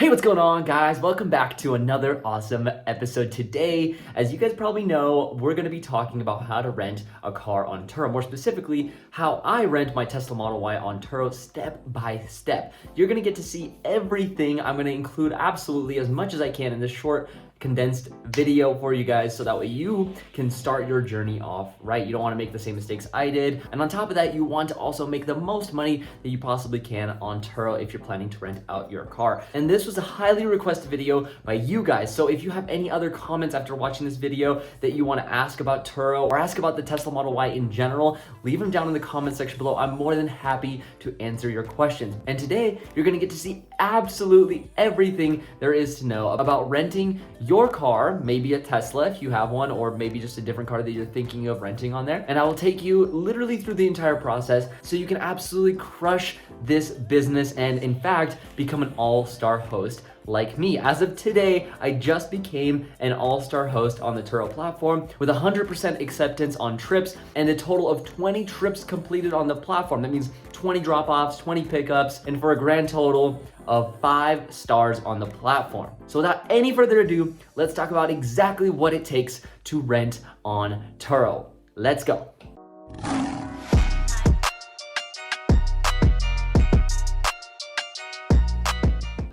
Hey, what's going on, guys? Welcome back to another awesome episode. Today, as you guys probably know, we're going to be talking about how to rent a car on Turo. More specifically, how I rent my Tesla Model Y on Turo step by step. You're going to get to see everything. I'm going to include absolutely as much as I can in this short condensed video for you guys so that way you can start your journey off right. You don't want to make the same mistakes I did. And on top of that, you want to also make the most money that you possibly can on Turo if you're planning to rent out your car. And this was a highly requested video by you guys. So if you have any other comments after watching this video that you want to ask about Turo or ask about the Tesla Model Y in general, leave them down in the comment section below. I'm more than happy to answer your questions. And today, you're going to get to see absolutely everything there is to know about renting your car, maybe a Tesla if you have one, or maybe just a different car that you're thinking of renting on there. And I will take you literally through the entire process so you can absolutely crush this business and in fact, become an all-star host like me. As of today, I just became an all-star host on the Turo platform with 100% acceptance on trips and a total of 20 trips completed on the platform. That means 20 drop-offs, 20 pickups, and for a grand total of 5 stars on the platform. So without any further ado, let's talk about exactly what it takes to rent on Turo. Let's go.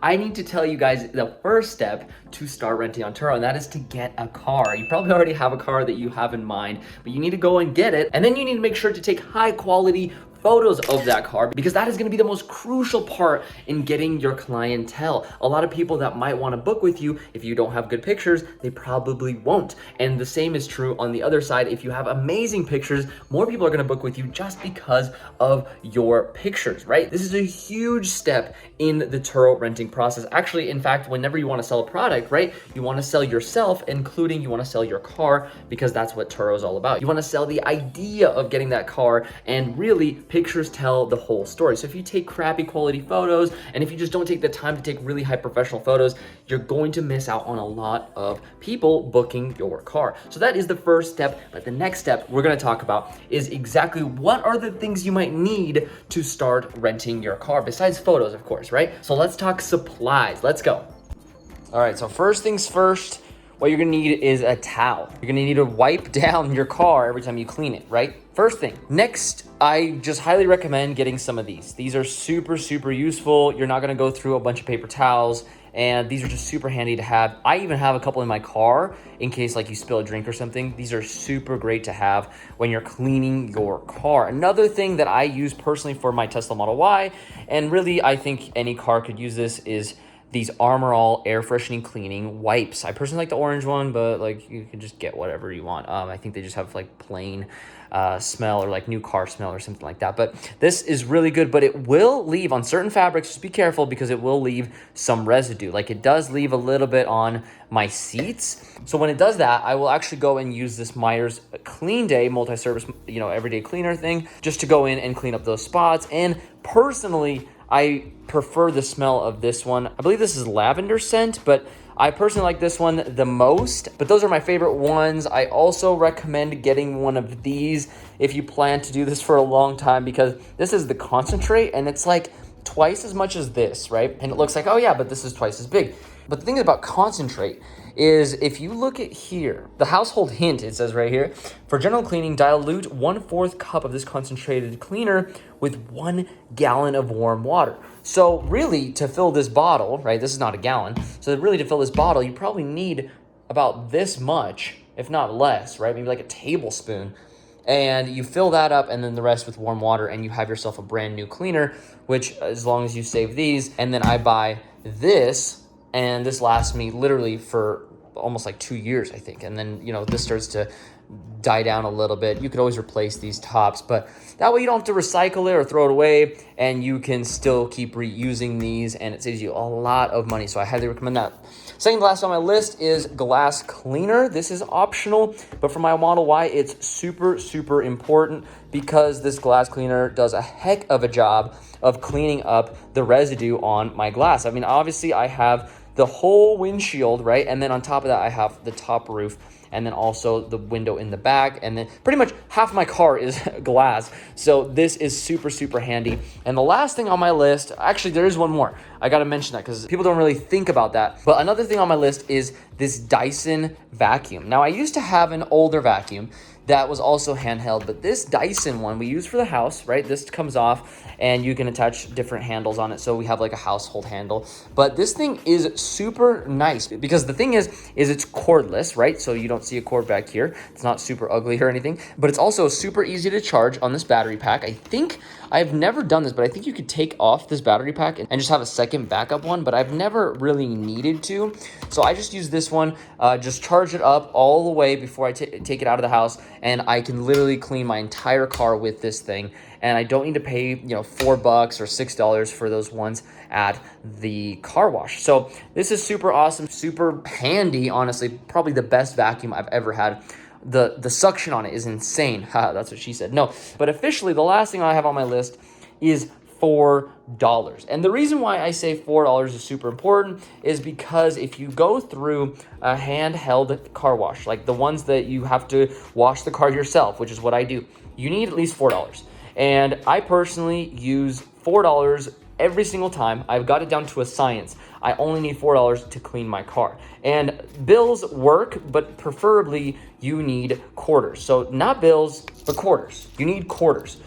I need to tell you guys the first step to start renting on Turo, and that is to get a car. You probably already have a car that you have in mind, but you need to go and get it, and then you need to make sure to take high quality photos of that car because that is going to be the most crucial part in getting your clientele. A lot of people that might want to book with you, if you don't have good pictures, they probably won't. And the same is true on the other side. If you have amazing pictures, more people are going to book with you just because of your pictures, right? This is a huge step in the Turo renting process. Actually, in fact, whenever you want to sell a product, right, you want to sell yourself, including you want to sell your car, because that's what Turo is all about. You want to sell the idea of getting that car, and really pictures tell the whole story. So if you take crappy quality photos, and if you just don't take the time to take really high professional photos, you're going to miss out on a lot of people booking your car. So that is the first step. But the next step we're going to talk about is exactly what are the things you might need to start renting your car, besides photos, of course, right? So let's talk supplies. Let's go. All right, so first things first, what you're gonna need is a towel. You're gonna need to wipe down your car every time you clean it, right? First thing. Next, I just highly recommend getting some of these. These are super, super useful. You're not gonna go through a bunch of paper towels, and these are just super handy to have. I even have a couple in my car in case like you spill a drink or something. These are super great to have when you're cleaning your car. Another thing that I use personally for my Tesla Model Y, and really I think any car could use this, is these Armor All air freshening cleaning wipes. I personally like the orange one, but like you can just get whatever you want. I think they just have like plain smell or like new car smell or something like that. But this is really good, but it will leave on certain fabrics. Just be careful because it will leave some residue. Like it does leave a little bit on my seats. So when it does that, I will actually go and use this Myers Clean Day multi-service, everyday cleaner thing, just to go in and clean up those spots. And personally, I prefer the smell of this one. I believe this is lavender scent, but I personally like this one the most. But those are my favorite ones. I also recommend getting one of these if you plan to do this for a long time, because this is the concentrate and it's like twice as much as this, right? And it looks like, oh yeah, but this is twice as big. But the thing about concentrate is if you look at here, the household hint, it says right here, for general cleaning, dilute 1/4 cup of this concentrated cleaner with 1 gallon of warm water. So really to fill this bottle, right, this is not a gallon. So really to fill this bottle, you probably need about this much, if not less, right? Maybe like a tablespoon. And you fill that up and then the rest with warm water and you have yourself a brand new cleaner, which as long as you save these, and then I buy this, and this lasts me literally for almost like 2 years, I think. And then, this starts to die down a little bit. You could always replace these tops, but that way you don't have to recycle it or throw it away, and you can still keep reusing these, and it saves you a lot of money. So I highly recommend that. Second to last on my list is glass cleaner. This is optional, but for my Model Y, it's super, super important because this glass cleaner does a heck of a job of cleaning up the residue on my glass. I mean, obviously I have the whole windshield, right? And then on top of that, I have the top roof and then also the window in the back, and then pretty much half my car is glass. So this is super, super handy. And the last thing on my list, actually there is one more. I gotta mention that because people don't really think about that. But another thing on my list is this Dyson vacuum. Now I used to have an older vacuum that was also handheld, but this Dyson one we use for the house, right? This comes off and you can attach different handles on it. So we have like a household handle, but this thing is super nice because the thing is it's cordless, right? So you don't see a cord back here. It's not super ugly or anything, but it's also super easy to charge on this battery pack. I think I've never done this, but I think you could take off this battery pack and just have a second backup one, but I've never really needed to. So I just use this one, just charge it up all the way before I take it out of the house, and I can literally clean my entire car with this thing. And I don't need to pay, $4 or $6 for those ones at the car wash. So this is super awesome, super handy, honestly, probably the best vacuum I've ever had. The suction on it is insane. That's what she said. No, but officially the last thing I have on my list is $4. And the reason why I say $4 is super important is because if you go through a handheld car wash, like the ones that you have to wash the car yourself, which is what I do, you need at least $4. And I personally use $4 every single time. I've got it down to a science. I only need $4 to clean my car. And bills work, but preferably you need quarters. So not bills, but quarters. You need quarters.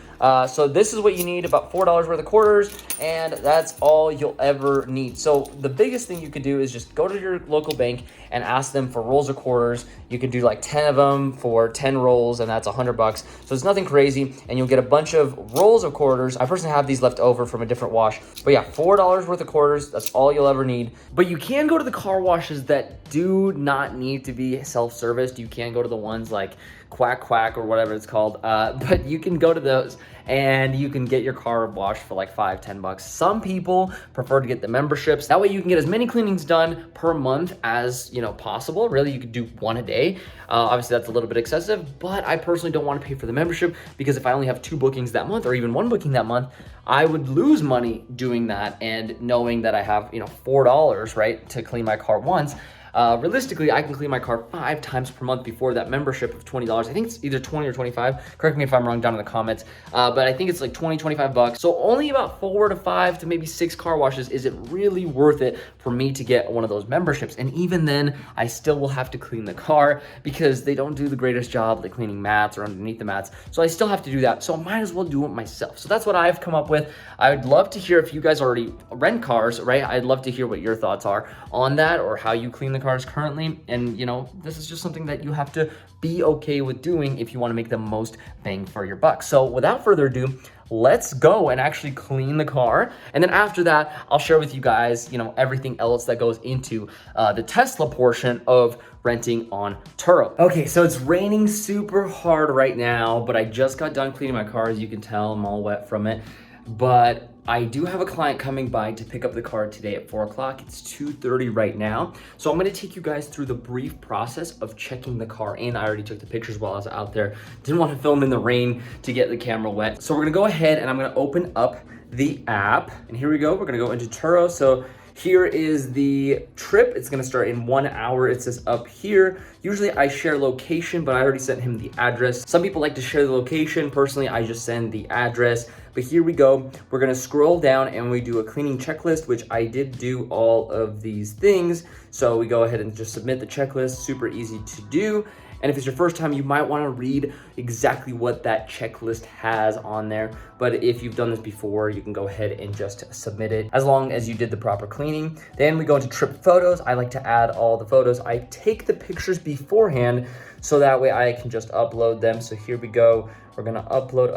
So this is what you need, about $4 worth of quarters, and that's all you'll ever need. So the biggest thing you could do is just go to your local bank and ask them for rolls of quarters. You could do like 10 of them for 10 rolls, and that's $100. So it's nothing crazy, and you'll get a bunch of rolls of quarters. I personally have these left over from a different wash, but yeah, $4 worth of quarters, that's all you'll ever need. But you can go to the car washes that do not need to be self-serviced. You can go to the ones like Quack Quack or whatever it's called, but you can go to those and you can get your car washed for like $5-10. Some people prefer to get the memberships. That way you can get as many cleanings done per month as possible. Really, you could do one a day. Obviously that's a little bit excessive, but I personally don't want to pay for the membership because if I only have 2 bookings that month or even 1 booking that month, I would lose money doing that. And knowing that I have $4, right, to clean my car once, realistically, I can clean my car 5 times per month before that membership of $20. I think it's either 20 or 25. Correct me if I'm wrong down in the comments. But I think it's like 20, $25. So only about 4 to 5 to maybe 6 car washes is it really worth it for me to get one of those memberships. And even then, I still will have to clean the car because they don't do the greatest job like cleaning mats or underneath the mats. So I still have to do that. So I might as well do it myself. So that's what I've come up with. I'd love to hear if you guys already rent cars, right? I'd love to hear what your thoughts are on that or how you clean the cars currently. And this is just something that you have to be okay with doing if you want to make the most bang for your buck. So without further ado, let's go and actually clean the car. And then after that, I'll share with you guys, everything else that goes into the Tesla portion of renting on Turo. Okay, so it's raining super hard right now, but I just got done cleaning my car. As you can tell, I'm all wet from it. But I do have a client coming by to pick up the car today at 4 o'clock. It's 2:30 right now. So I'm gonna take you guys through the brief process of checking the car in. I already took the pictures while I was out there. Didn't want to film in the rain to get the camera wet. So we're gonna go ahead and I'm gonna open up the app. And here we go, we're gonna go into Turo. So here is the trip. It's gonna start in 1 hour. It says up here. Usually I share location, but I already sent him the address. Some people like to share the location. Personally, I just send the address. But here we go. We're gonna scroll down and we do a cleaning checklist, which I did do all of these things. So we go ahead and just submit the checklist, super easy to do. And if it's your first time, you might wanna read exactly what that checklist has on there. But if you've done this before, you can go ahead and just submit it as long as you did the proper cleaning. Then we go into trip photos. I like to add all the photos. I take the pictures beforehand so that way I can just upload them. So here we go. We're gonna upload.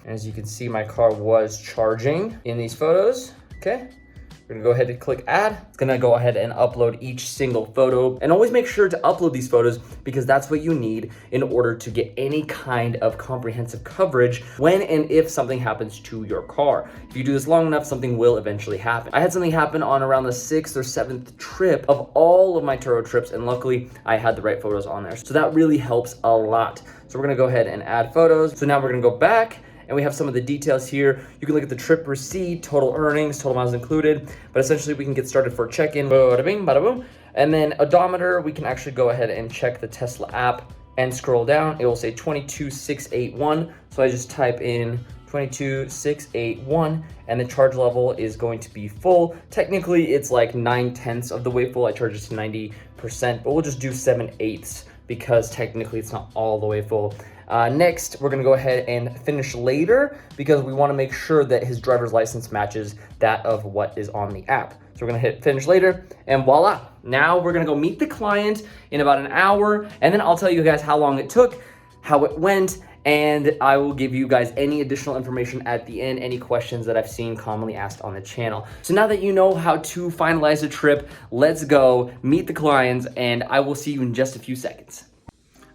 As you can see, my car was charging in these photos, okay? We're gonna go ahead and click add. It's gonna go ahead and upload each single photo. And always make sure to upload these photos because that's what you need in order to get any kind of comprehensive coverage when and if something happens to your car. If you do this long enough, something will eventually happen. I had something happen on around the 6th or 7th trip of all of my Turo trips, and luckily I had the right photos on there. So that really helps a lot. So we're gonna go ahead and add photos. So now we're gonna go back and we have some of the details here. You can look at the trip receipt, total earnings, total miles included, but essentially we can get started for check-in, bada bing, bada boom. And then odometer, we can actually go ahead and check the Tesla app and scroll down. It will say 22681. So I just type in 22,681, and the charge level is going to be full. Technically, it's like 9/10 of the way full. I charge it to 90%, but we'll just do 7/8 because technically it's not all the way full. Next, we're gonna go ahead and finish later because we wanna make sure that his driver's license matches that of what is on the app. So we're gonna hit finish later, and voila. Now we're gonna go meet the client in about an hour, and then I'll tell you guys how long it took, how it went, and I will give you guys any additional information at the end, any questions that I've seen commonly asked on the channel. So now that you know how to finalize a trip, let's go meet the clients, and I will see you in just a few seconds.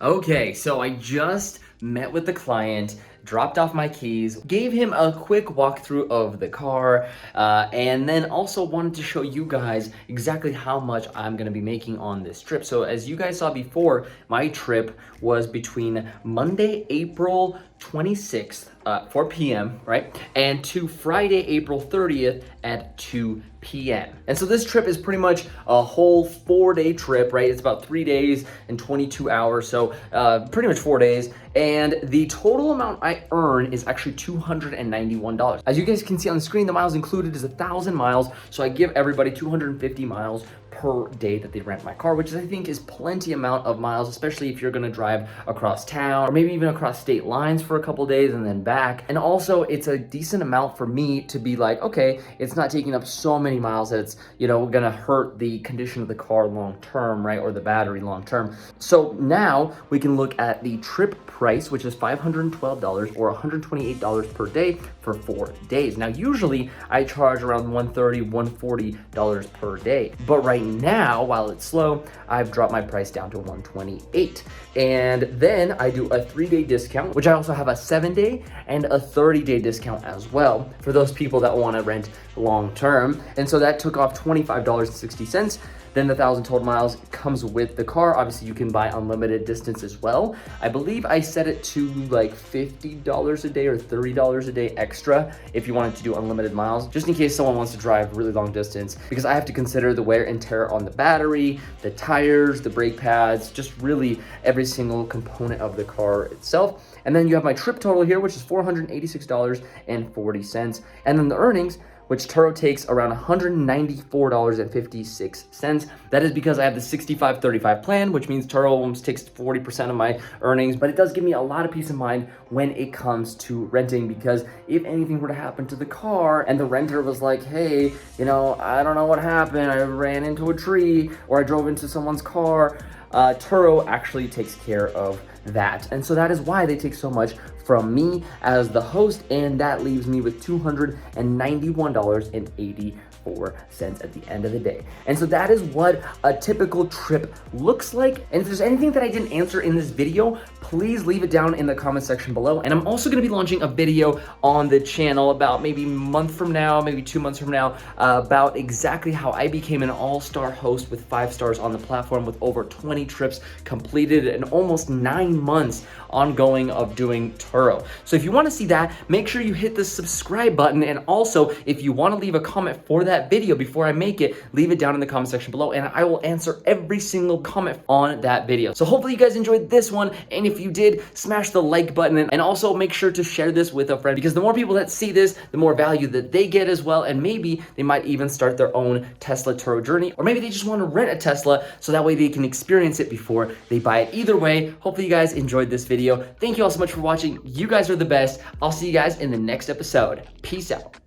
Okay, so I just met with the client, dropped off my keys, gave him a quick walkthrough of the car, and then also wanted to show you guys exactly how much I'm gonna be making on this trip. So as you guys saw before, my trip was between Monday, April 26th, 4 p.m., right? And to Friday, April 30th at 2 p.m. And so this trip is pretty much a whole 4-day trip, right? It's about 3 days and 22 hours, so pretty much 4 days. And the total amount I earn is actually $291. As you guys can see on the screen, the miles included is 1,000 miles. So I give everybody 250 miles per day that they rent my car, which I think is plenty amount of miles, especially if you're gonna drive across town or maybe even across state lines for a couple days and then back. And also it's a decent amount for me to be like, okay, it's not taking up so many miles that it's, you know, gonna hurt the condition of the car long term, right? Or the battery long term. So now we can look at the trip price, which is $512 or $128 per day for 4 days. Now, usually I charge around $130, $140 per day, but right now, while it's slow, I've dropped my price down to $128. And then I do a 3-day discount, which I also have a 7-day and a 30-day discount as well for those people that want to rent long term. And so that took off $25.60. Then the 1,000 total miles comes with the car. Obviously, you can buy unlimited distance as well. I believe I set it to like $50 a day or $30 a day extra if you wanted to do unlimited miles, just in case someone wants to drive really long distance, because I have to consider the wear and tear on the battery, the tires, the brake pads, just really every single component of the car itself. And then you have my trip total here, which is $486.40. And then the earnings, which Turo takes around $194.56. That is because I have the 65-35 plan, which means Turo almost takes 40% of my earnings, but it does give me a lot of peace of mind when it comes to renting, because if anything were to happen to the car and the renter was like, hey, you know, I don't know what happened, I ran into a tree or I drove into someone's car, Turo actually takes care of that. And so that is why they take so much from me as the host, and that leaves me with $291.84 at the end of the day. And so that is what a typical trip looks like. And if there's anything that I didn't answer in this video, please leave it down in the comment section below. And I'm also gonna be launching a video on the channel about maybe a month from now, maybe 2 months from now, about exactly how I became an all-star host with 5 stars on the platform with over 20 trips completed and almost 9 months ongoing of doing Turo. So if you want to see that, make sure you hit the subscribe button. And also, if you want to leave a comment for that video before I make it, leave it down in the comment section below and I will answer every single comment on that video. So hopefully you guys enjoyed this one. And if you did, smash the like button and also make sure to share this with a friend, because the more people that see this, the more value that they get as well. And maybe they might even start their own Tesla Turo journey, or maybe they just want to rent a Tesla so that way they can experience it before they buy it. Either way, hopefully you guys enjoyed this video. Thank you all so much for watching. You guys are the best. I'll see you guys in the next episode. Peace out.